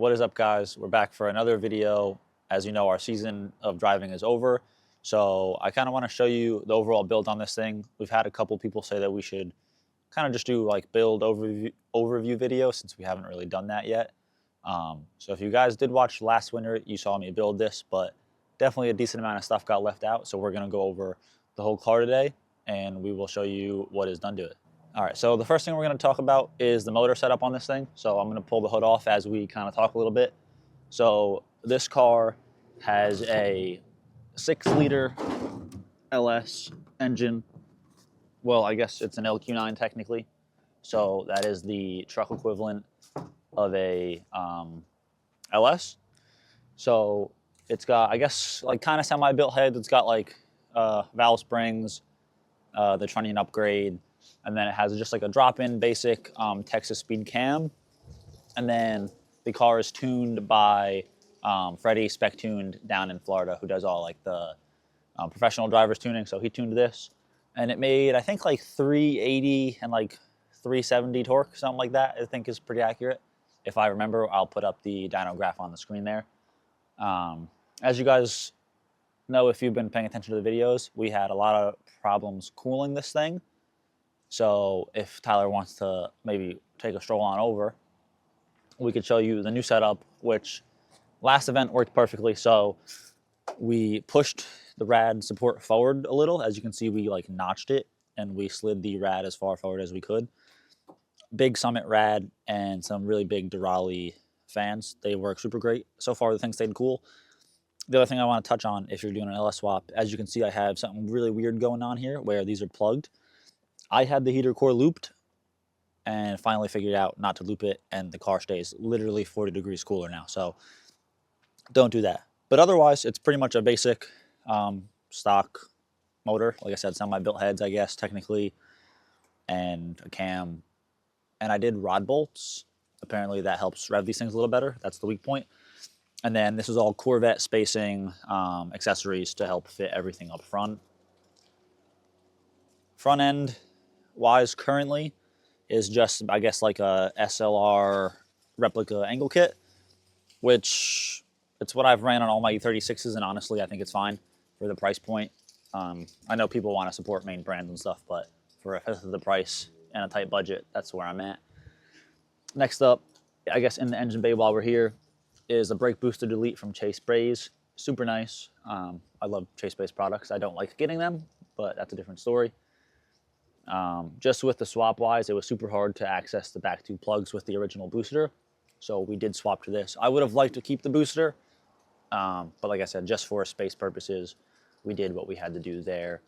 What is up, guys? We're back for another video. As you know, our season of driving is over, so I kind of want to show you the overall build on this thing. We've had a couple people say that we should kind of just do like build overview video, since we haven't really done that yet. So if you guys did watch last winter, you saw me build this, but definitely a decent amount of stuff got left out. So we're going to go over the whole car today, and we will show you what is done to it. All right, so the first thing we're going to talk about is the motor setup on this thing. So I'm going to pull the hood off as we kind of talk a little bit. So this car has a 6-liter LS engine. Well, I guess it's an LQ9 technically. So that is the truck equivalent of a LS. So it's got, I guess, like kind of semi-built heads. It's got like valve springs, the trunnion upgrade, and then it has just like a drop-in basic Texas speed cam. And then the car is tuned by Freddie, spec tuned down in Florida, who does all like the professional drivers tuning. So he tuned this, and it made, I think, like 380 and like 370 torque, something like that. I think is pretty accurate. If I remember, I'll put up the dyno graph on the screen there. As you guys know, if you've been paying attention to the videos, we had a lot of problems cooling this thing. So if Tyler wants to maybe take a stroll on over, we could show you the new setup, which last event worked perfectly. So we pushed the rad support forward a little. As you can see, we like notched it and we slid the rad as far forward as we could. Big Summit rad and some really big Durali fans. They work super great. So far, the thing stayed cool. The other thing I want to touch on, if you're doing an LS swap, as you can see, I have something really weird going on here where these are plugged. I had the heater core looped and finally figured out not to loop it, and the car stays literally 40 degrees cooler now. So don't do that. But otherwise, it's pretty much a basic stock motor. Like I said, semi-built heads, I guess, technically, and a cam. And I did rod bolts. Apparently that helps rev these things a little better. That's the weak point. And then this is all Corvette spacing accessories to help fit everything up front. Front end wise currently is just, I guess, like a SLR replica angle kit, which it's what I've ran on all my E36s, and honestly I think it's fine for the price point. I know people want to support main brands and stuff, but for a fifth of the price and a tight budget, that's where I'm at. Next up, I guess in the engine bay while we're here, is a brake booster delete from Chase Braze. Super nice. I love Chase Braze products. I don't like getting them, but that's a different story. Just with the swap wise, it was super hard to access the back two plugs with the original booster, so we did swap to this. I would have liked to keep the booster, but like I said, just for space purposes, we did what we had to do there.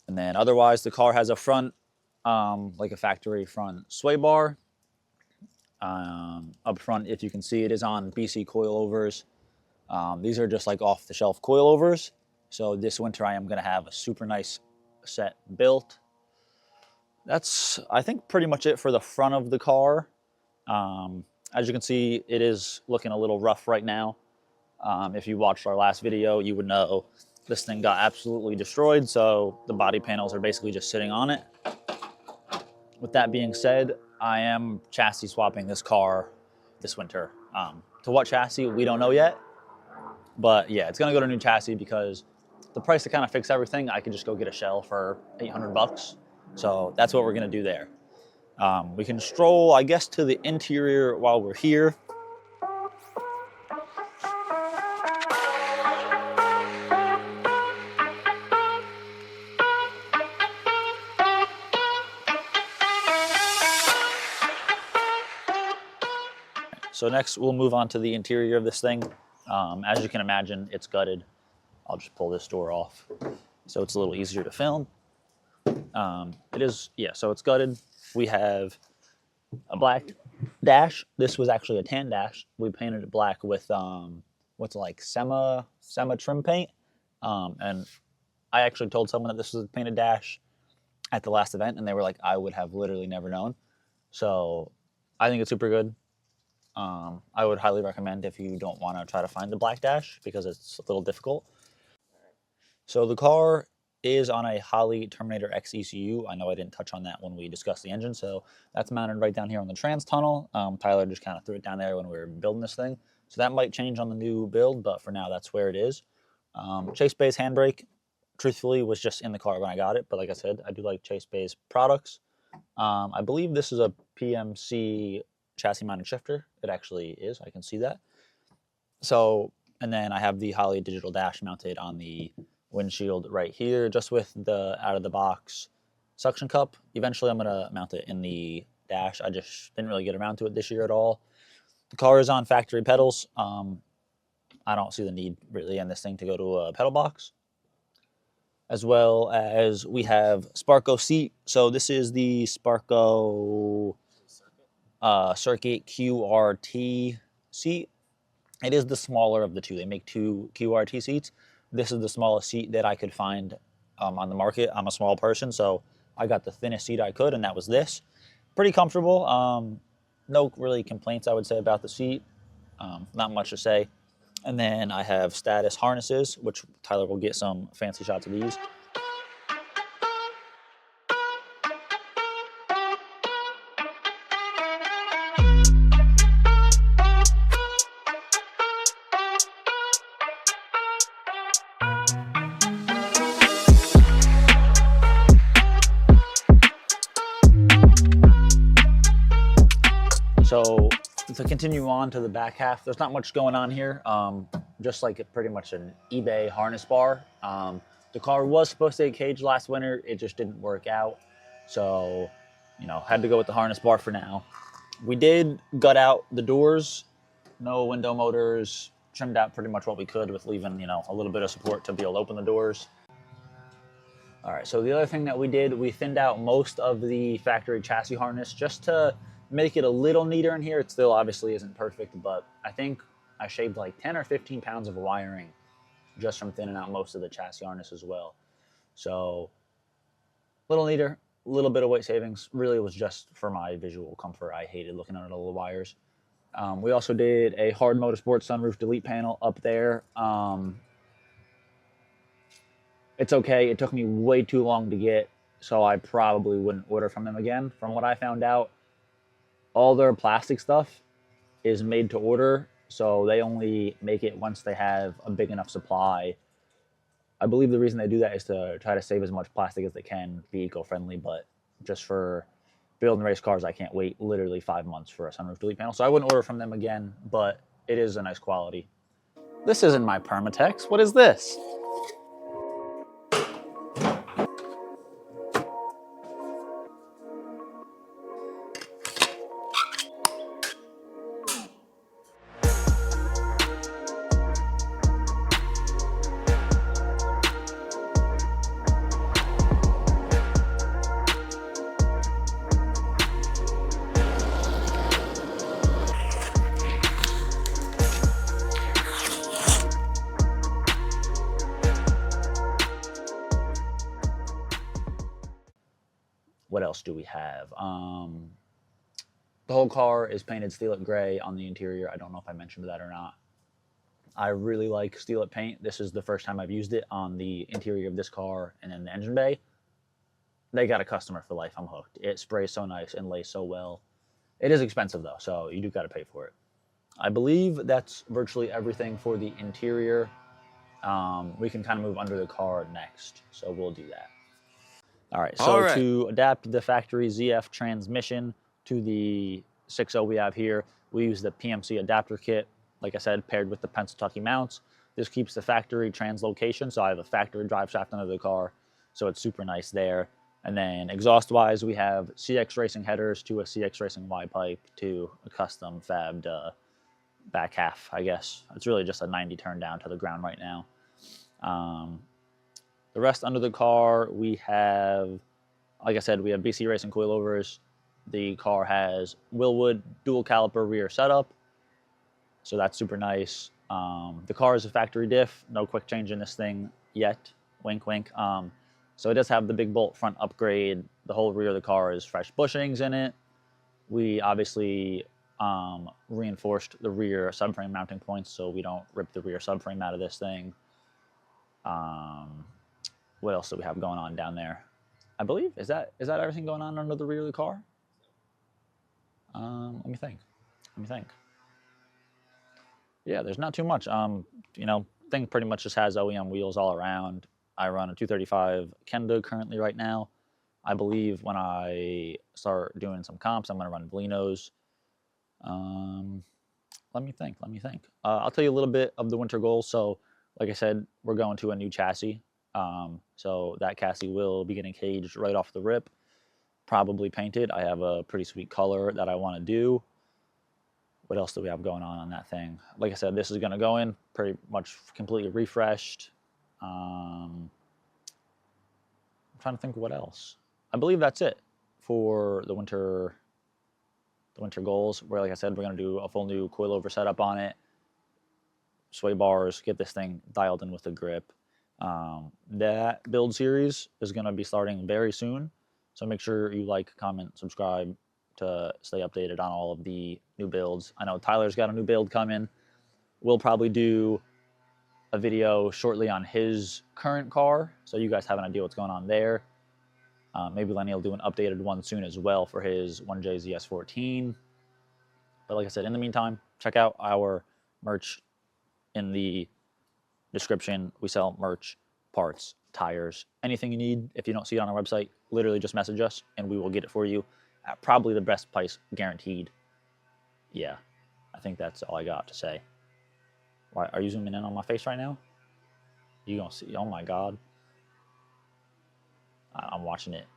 And then otherwise, the car has a front, like a factory front sway bar. Up front, if you can see, it is on BC coilovers. These are just like off-the-shelf coilovers. So this winter, I am going to have a super nice set built. That's, I think, pretty much it for the front of the car. As you can see, it is looking a little rough right now. If you watched our last video, you would know this thing got absolutely destroyed, so the body panels are basically just sitting on it. With that being said, I am chassis swapping this car this winter. To what chassis, we don't know yet. But yeah, it's gonna go to a new chassis because the price to kind of fix everything, I could just go get a shell for 800 bucks. So that's what we're gonna do there. We can stroll, I guess, to the interior while we're here. So next, we'll move on to the interior of this thing. As you can imagine, it's gutted. I'll just pull this door off so it's a little easier to film. It is, yeah, so it's gutted. We have a black dash. This was actually a tan dash. We painted it black with, what's it, like sema trim paint. And I actually told someone that this was a painted dash at the last event, and they were like, I would have literally never known. So I think it's super good. I would highly recommend if you don't want to try to find the black dash, because it's a little difficult. So the car is on a Holley Terminator X ECU. I know I didn't touch on that when we discussed the engine, so that's mounted right down here on the trans tunnel. Tyler just kind of threw it down there when we were building this thing. So that might change on the new build, but for now, that's where it is. Chase Bay's handbrake, truthfully, was just in the car when I got it, but like I said, I do like Chase Bay's products. I believe this is a PMC chassis mounted shifter. It actually is. I can see that. So, and then I have the Holley digital dash mounted on the windshield right here, just with the out of the box suction cup. Eventually, I'm gonna mount it in the dash. I just didn't really get around to it this year at all. The car is on factory pedals. I don't see the need really in this thing to go to a pedal box. As well as we have Sparco seat. So this is the Sparco Circuit QRT seat. It is the smaller of the two. They make two QRT seats. This is the smallest seat that I could find on the market. I'm a small person, so I got the thinnest seat I could, and that was this. Pretty comfortable. No really complaints, I would say, about the seat. Not much to say. And then I have status harnesses, which Tyler will get some fancy shots of these. So to continue on to the back half, there's not much going on here. Just like pretty much an eBay harness bar. The car was supposed to get caged last winter. It just didn't work out. So, had to go with the harness bar for now. We did gut out the doors. No window motors. Trimmed out pretty much what we could with leaving, a little bit of support to be able to open the doors. All right, so the other thing that we did, we thinned out most of the factory chassis harness just to make it a little neater in here. It still obviously isn't perfect, but I think I shaved like 10 or 15 pounds of wiring just from thinning out most of the chassis harness as well. So a little neater, a little bit of weight savings. Really was just for my visual comfort. I hated looking at all the wires. We also did a hard motorsport sunroof delete panel up there. It's okay. It took me way too long to get, so I probably wouldn't order from them again. From what I found out, all their plastic stuff is made to order, so they only make it once they have a big enough supply. I believe the reason they do that is to try to save as much plastic as they can, be eco-friendly, but just for building race cars, I can't wait literally 5 months for a sunroof delete panel. So I wouldn't order from them again, but it is a nice quality. This isn't my Permatex. What is this? What else do we have? The whole car is painted Steelite Gray on the interior. I don't know if I mentioned that or not. I really like Steelite paint. This is the first time I've used it on the interior of this car and in the engine bay. They got a customer for life. I'm hooked. It sprays so nice and lays so well. It is expensive though, so you do got to pay for it. I believe that's virtually everything for the interior. We can kind of move under the car next, so we'll do that. All right, so to adapt the factory ZF transmission to the 6.0 we have here, we use the PMC adapter kit, like I said, paired with the Pennsylvania mounts. This keeps the factory translocation, so I have a factory drive shaft under the car, so it's super nice there. And then exhaust-wise, we have CX Racing headers to a CX Racing Y-pipe to a custom fabbed back half, I guess. It's really just a 90 turn down to the ground right now. The rest under the car, we have, like I said, we have BC Racing coilovers. The car has Willwood dual caliper rear setup, so that's super nice. The car is a factory diff, no quick change in this thing yet, wink wink. So it does have the big bolt front upgrade. The whole rear of the car is fresh bushings in it. We obviously reinforced the rear subframe mounting points so we don't rip the rear subframe out of this thing. What else do we have going on down there? I believe, is that everything going on under the rear of the car? Let me think. Yeah, there's not too much. Thing pretty much just has OEM wheels all around. I run a 235 Kenda currently right now. I believe when I start doing some comps, I'm going to run Velinos. Let me think. I'll tell you a little bit of the winter goals. So, like I said, we're going to a new chassis. So that chassis will be getting caged right off the rip, probably painted. I have a pretty sweet color that I want to do. What else do we have going on that thing? Like I said, this is going to go in pretty much completely refreshed. I'm trying to think what else. I believe that's it for the winter goals, where, like I said, we're going to do a full new coilover setup on it, sway bars, get this thing dialed in with the grip. That build series is going to be starting very soon, so make sure you like, comment, subscribe to stay updated on all of the new builds. I know Tyler's got a new build coming. We'll probably do a video shortly on his current car, so you guys have an idea what's going on there. Maybe Lenny will do an updated one soon as well for his 1J ZS14. But like I said, in the meantime, check out our merch in the description. We sell merch, parts, tires, anything you need. If you don't see it on our website, literally just message us and we will get it for you at probably the best price guaranteed. Yeah, I think that's all I got to say. Why are you zooming in on my face right now? You gonna see? Oh my God. I'm watching it.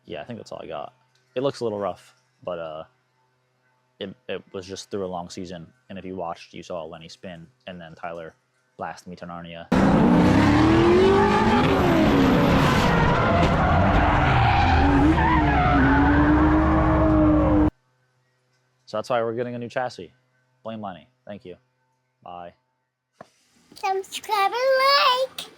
Yeah, I think that's all I got. It looks a little rough, but it was just through a long season. And if you watched, you saw Lenny spin and then Tyler blast me to Narnia. So that's why we're getting a new chassis. Blame Lenny. Thank you. Bye. Subscribe and like.